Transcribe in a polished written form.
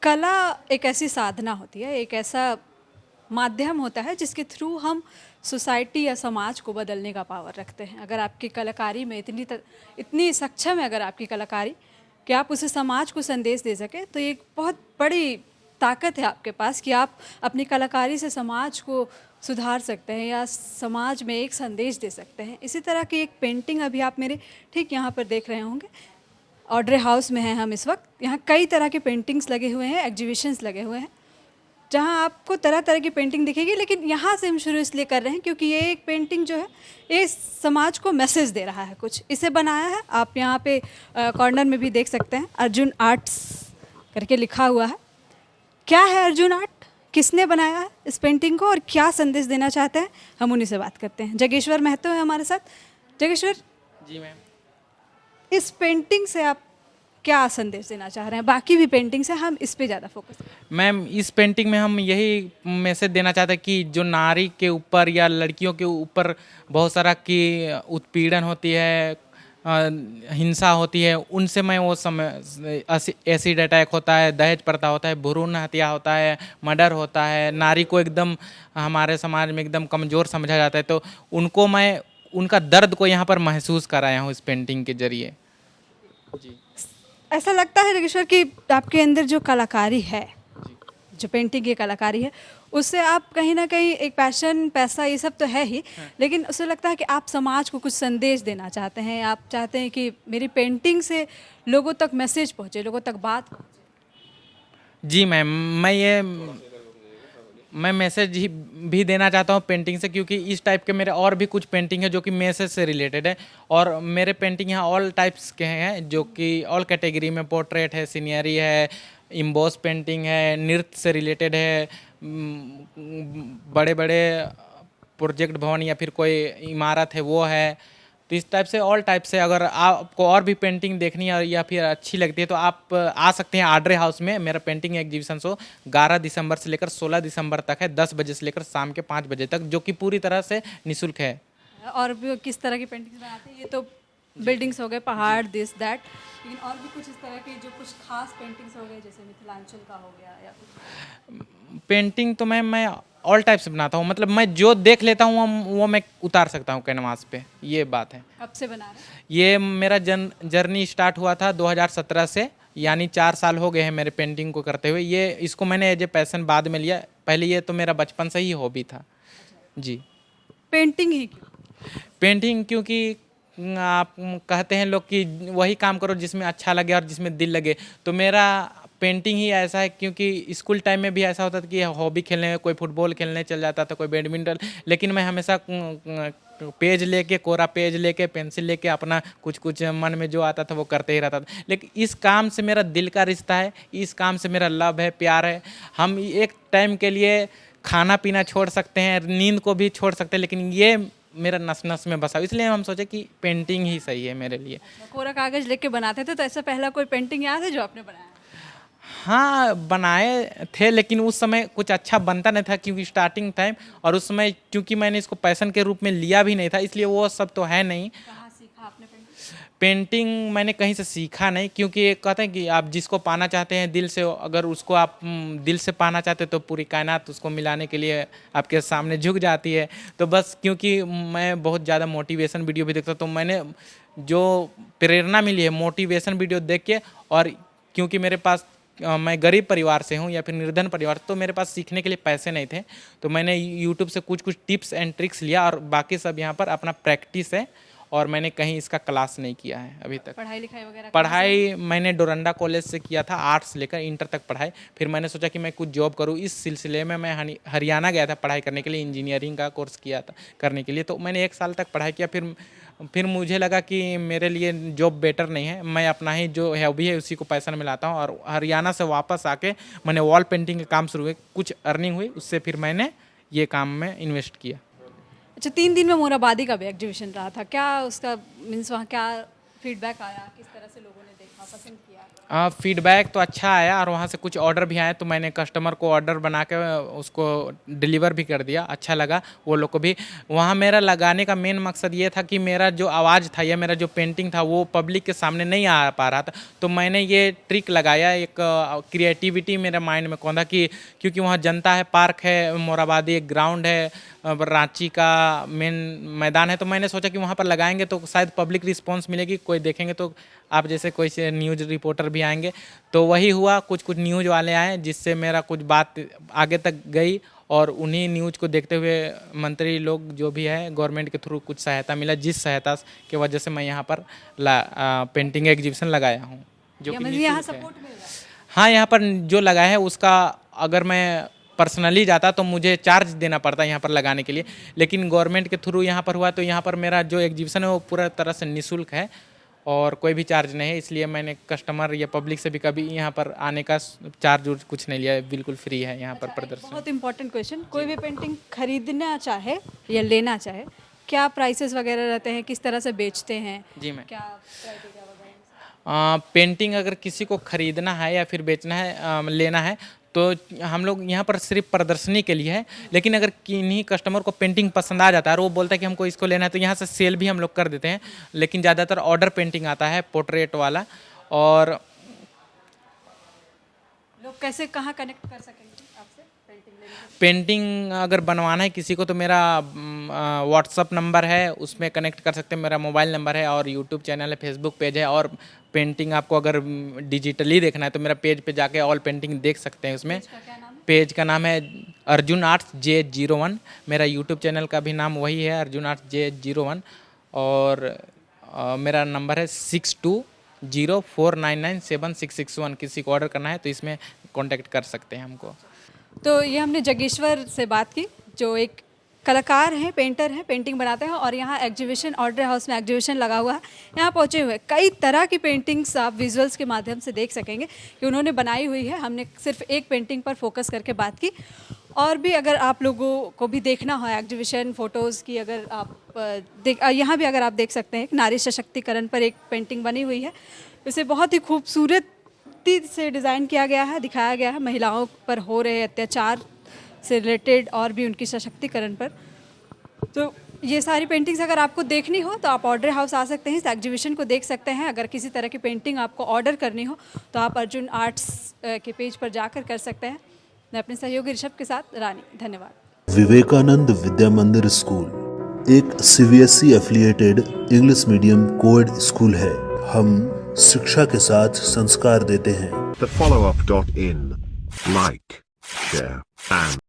कला एक ऐसी साधना होती है, एक ऐसा माध्यम होता है जिसके थ्रू हम सोसाइटी या समाज को बदलने का पावर रखते हैं। अगर आपकी कलाकारी में इतनी सक्षम है, अगर आपकी कलाकारी कि आप उसे समाज को संदेश दे सके, तो ये एक बहुत बड़ी ताकत है आपके पास कि आप अपनी कलाकारी से समाज को सुधार सकते हैं या समाज में एक संदेश दे सकते हैं। इसी तरह की एक पेंटिंग अभी आप मेरे ठीक यहाँ पर देख रहे होंगे। ऑड्रे हाउस में हैं हम इस वक्त। यहाँ कई तरह के पेंटिंग्स लगे हुए हैं, एग्जीबिशंस लगे हुए हैं जहाँ आपको तरह तरह की पेंटिंग दिखेगी। लेकिन यहाँ से हम शुरू इसलिए कर रहे हैं क्योंकि ये एक पेंटिंग जो है ये समाज को मैसेज दे रहा है कुछ। इसे बनाया है, आप यहाँ पे कॉर्नर में भी देख सकते हैं, अर्जुन आर्ट्स करके लिखा हुआ है। क्या है अर्जुन आर्ट, किसने बनाया है इस पेंटिंग को और क्या संदेश देना चाहते हैं, हम उन्हीं से बात करते हैं। जगेश्वर महतो है हमारे साथ। जगेश्वर जी मैम, इस पेंटिंग से आप क्या संदेश देना चाह रहे हैं? बाकी भी पेंटिंग से हम इस पे ज़्यादा फोकस करें। मैम इस पेंटिंग में हम यही मैसेज देना चाहते हैं कि जो नारी के ऊपर या लड़कियों के ऊपर बहुत सारा की उत्पीड़न होती है, हिंसा होती है, उनसे मैं वो समय एसिड अटैक होता है, दहेज प्रथा होता है, भ्रूण हत्या होता है, मर्डर होता है, नारी को एकदम हमारे समाज में एकदम कमज़ोर समझा जाता है, तो उनको मैं उनका दर्द को यहाँ पर महसूस कराया हूँ इस पेंटिंग के जरिए। जी ऐसा लगता है जगेश्वर कि आपके अंदर जो कलाकारी है, जो पेंटिंग की कलाकारी है, उससे आप कहीं ना कहीं एक पैशन, पैसा, ये सब तो है ही, लेकिन उससे लगता है कि आप समाज को कुछ संदेश देना चाहते हैं। आप चाहते हैं कि मेरी पेंटिंग से लोगों तक मैसेज पहुंचे, लोगों तक बात पहुंचे। जी मैम, मैं मैसेज भी देना चाहता हूँ पेंटिंग से, क्योंकि इस टाइप के मेरे और भी कुछ पेंटिंग है जो कि मैसेज से रिलेटेड है। और मेरे पेंटिंग यहाँ ऑल टाइप्स के हैं, जो कि ऑल कैटेगरी में पोर्ट्रेट है, सीनियरी है, इम्बोस पेंटिंग है, नृत्य से रिलेटेड है, बड़े बड़े प्रोजेक्ट भवन या फिर कोई इमारत है वो है। तो इस टाइप से ऑल टाइप से अगर आपको और भी पेंटिंग देखनी है या फिर अच्छी लगती है तो आप आ सकते हैं ऑड्रे हाउस में। मेरा पेंटिंग एग्जीबिशन शो 11 दिसंबर से लेकर 16 दिसंबर तक है, 10 बजे से लेकर शाम के 5 बजे तक, जो कि पूरी तरह से निःशुल्क है। और भी किस तरह की पेंटिंग्स बनाते हैं? ये तो बिल्डिंग्स हो गए, पहाड़, दिस दैट, लेकिन और भी कुछ इस तरह की जो कुछ खास पेंटिंग्स हो गए, जैसे मिथिलांचल का हो गया या कुछ? पेंटिंग तो मैं ऑल टाइप से बनाता हूँ, मतलब मैं जो देख लेता हूँ वो मैं उतार सकता हूँ कैनवास पे, ये बात है। कब से बना रहे हैं? ये मेरा जर्नी स्टार्ट हुआ था 2017 से, यानी 4 साल हो गए हैं मेरे पेंटिंग को करते हुए। ये इसको मैंने एज ए पैशन बाद में लिया, पहले ये तो मेरा बचपन से ही हॉबी था। जी। पेंटिंग ही क्यों? पेंटिंग क्योंकि आप कहते हैं लोग कि वही काम करो जिसमें अच्छा लगे और जिसमें दिल लगे, तो मेरा पेंटिंग ही ऐसा है। क्योंकि स्कूल टाइम में भी ऐसा होता था कि हॉबी खेलने, कोई फुटबॉल खेलने चल जाता था, कोई बैडमिंटन, लेकिन मैं हमेशा पेज लेके, कोरा पेज लेके, पेंसिल लेके अपना कुछ कुछ मन में जो आता था वो करते ही रहता था। लेकिन इस काम से मेरा दिल का रिश्ता है, इस काम से मेरा लव है, प्यार है। हम एक टाइम के लिए खाना पीना छोड़ सकते हैं, नींद को भी छोड़ सकते हैं, लेकिन ये मेरा नस नस में बसा, इसलिए हम सोचे कि पेंटिंग ही सही है मेरे लिए। कोरा कागज लेके बनाते थे, तो ऐसा पहला कोई पेंटिंग याद है जो आपने बनाया? हाँ बनाए थे, लेकिन उस समय कुछ अच्छा बनता नहीं था क्योंकि स्टार्टिंग टाइम, और उस समय क्योंकि मैंने इसको पैशन के रूप में लिया भी नहीं था, इसलिए वो सब तो है नहीं। कहाँ सीखा आपने पेंटिंग? पेंटिंग मैंने कहीं से सीखा नहीं, क्योंकि ये कहते हैं कि आप जिसको पाना चाहते हैं दिल से, अगर उसको आप दिल से पाना चाहते हैं तो पूरी कायनात उसको मिलाने के लिए आपके सामने झुक जाती है। तो बस क्योंकि मैं बहुत ज़्यादा मोटिवेशन वीडियो भी देखता हूँ, तो मैंने जो प्रेरणा मिली है मोटिवेशन वीडियो देख के, और क्योंकि मेरे पास मैं गरीब परिवार से हूँ या फिर निर्धन परिवार, तो मेरे पास सीखने के लिए पैसे नहीं थे, तो मैंने यूट्यूब से कुछ कुछ टिप्स एंड ट्रिक्स लिया, और बाकी सब यहाँ पर अपना प्रैक्टिस है, और मैंने कहीं इसका क्लास नहीं किया है अभी तक। पढ़ाई लिखाई वगैरह? पढ़ाई मैंने डोरंडा कॉलेज से किया था, आर्ट्स लेकर इंटर तक पढ़ाई। फिर मैंने सोचा कि मैं कुछ जॉब करूँ, इस सिलसिले में मैं हरियाणा गया था पढ़ाई करने के लिए, इंजीनियरिंग का कोर्स किया था करने के लिए। तो मैंने 1 साल तक पढ़ाई किया, फिर मुझे लगा कि मेरे लिए जॉब बेटर नहीं है, मैं अपना ही जो हॉबी है उसी को पैशन में लाता हूँ। और हरियाणा से वापस आके मैंने वॉल पेंटिंग का काम शुरू हुए, कुछ अर्निंग हुई, उससे फिर मैंने ये काम में इन्वेस्ट किया। अच्छा, 3 दिन में मोराबादी का भी एग्जीबिशन रहा था, क्या उसका मीन्स वहाँ क्या फीडबैक आया, किस तरह से लोगों ने देखा, पसंद किया? फीडबैक तो अच्छा आया और वहाँ से कुछ ऑर्डर भी आए, तो मैंने कस्टमर को ऑर्डर बना के उसको डिलीवर भी कर दिया। अच्छा लगा वो लोग को भी। वहाँ मेरा लगाने का मेन मकसद ये था कि मेरा जो आवाज़ था या मेरा जो पेंटिंग था वो पब्लिक के सामने नहीं आ पा रहा था, तो मैंने ये ट्रिक लगाया। एक क्रिएटिविटी मेरे माइंड में कौन था कि क्योंकि वहाँ जनता है, पार्क है, मोराबादी एक ग्राउंड है, रांची का मेन मैदान है, तो मैंने सोचा कि वहाँ पर लगाएंगे तो शायद पब्लिक रिस्पांस मिलेगी, कोई देखेंगे, तो आप जैसे कोई से न्यूज़ रिपोर्टर भी आएंगे। तो वही हुआ, कुछ न्यूज़ वाले आए जिससे मेरा कुछ बात आगे तक गई और उन्हीं न्यूज़ को देखते हुए मंत्री लोग जो भी है गवर्नमेंट के थ्रू कुछ सहायता मिला, जिस सहायता की वजह से मैं यहाँ पर पेंटिंग एग्जीबिशन लगाया हूँ। जो कि यहाँ निःशुल्क है। सपोर्ट मिल रहा है। हाँ, यहाँ पर जो लगा है उसका अगर मैं पर्सनली जाता तो मुझे चार्ज देना पड़ता यहाँ पर लगाने के लिए, लेकिन गवर्नमेंट के थ्रू यहाँ पर हुआ तो यहाँ पर मेरा जो एग्जीबिशन है वो पूरा तरह से निःशुल्क है और कोई भी चार्ज नहीं है। इसलिए मैंने कस्टमर या पब्लिक से भी कभी यहाँ पर आने का चार्ज कुछ नहीं लिया है, बिल्कुल फ्री है यहाँ पर प्रदर्शन। बहुत इंपॉर्टेंट क्वेश्चन, कोई भी पेंटिंग खरीदना चाहे या लेना चाहे, क्या प्राइसेस वगैरह रहते हैं, किस तरह से बेचते हैं? जी मैम, क्या क्राइटेरिया वगैरह? पेंटिंग अगर किसी को खरीदना है या फिर बेचना है, लेना है, तो हम लोग यहाँ पर सिर्फ प्रदर्शनी के लिए है। लेकिन अगर किन्हीं कस्टमर को पेंटिंग पसंद आ जाता है और वो बोलता है कि हमको इसको लेना है, तो यहाँ से सेल भी हम लोग कर देते हैं। लेकिन ज़्यादातर ऑर्डर पेंटिंग आता है, पोर्ट्रेट वाला। और लोग कैसे कहाँ कनेक्ट कर सकेंगे आपसे पेंटिंग लेने के लिए? पेंटिंग अगर बनवाना है किसी को तो मेरा व्हाट्सअप नंबर है, उसमें कनेक्ट कर सकते हैं। मेरा मोबाइल नंबर है और यूट्यूब चैनल है, फेसबुक पेज है। और पेंटिंग आपको अगर डिजिटली देखना है तो मेरा पेज पे जाके ऑल पेंटिंग देख सकते हैं। उसमें इसका क्या नाम है? पेज का नाम है अर्जुन आर्ट्स J01। मेरा यूट्यूब चैनल का भी नाम वही है, अर्जुन आर्ट्स J01। और मेरा नंबर है 6204997661। किसी को ऑर्डर करना है तो इसमें कॉन्टैक्ट कर सकते हैं हमको। तो ये हमने जगेश्वर से बात की, जो एक कलाकार हैं, पेंटर हैं, पेंटिंग बनाते हैं और यहाँ एग्जीबिशन, ऑर्डर हाउस में एग्जीबिशन लगा हुआ है। यहाँ पहुँचे हुए कई तरह की पेंटिंग्स आप विजुअल्स के माध्यम से देख सकेंगे कि उन्होंने बनाई हुई है। हमने सिर्फ एक पेंटिंग पर फोकस करके बात की। और भी अगर आप लोगों को भी देखना हो एग्जीबिशन फ़ोटोज़ की, अगर आप यहाँ भी अगर आप देख सकते हैं, एक नारी सशक्तिकरण पर एक पेंटिंग बनी हुई है। इसे बहुत ही खूबसूरती से डिज़ाइन किया गया है, दिखाया गया है महिलाओं पर हो रहे अत्याचार से रिलेटेड और भी उनकी सशक्तिकरण पर। तो ये सारी पेंटिंग्स अगर आपको देखनी हो तो आप ऑर्डर हाउस आ सकते हैं, इस एग्जीबिशन को देख सकते हैं। अगर किसी तरह की पेंटिंग आपको ऑर्डर करनी हो तो आप अर्जुन आर्ट्स के पेज पर जाकर कर सकते हैं। मैं अपने सहयोगी ऋषभ के साथ रानी, धन्यवाद। विवेकानंद विद्या मंदिर स्कूल एक CBSE affiliated English medium coed school है। हम शिक्षा के साथ संस्कार देते हैं। thefollowup.in. Like, share, and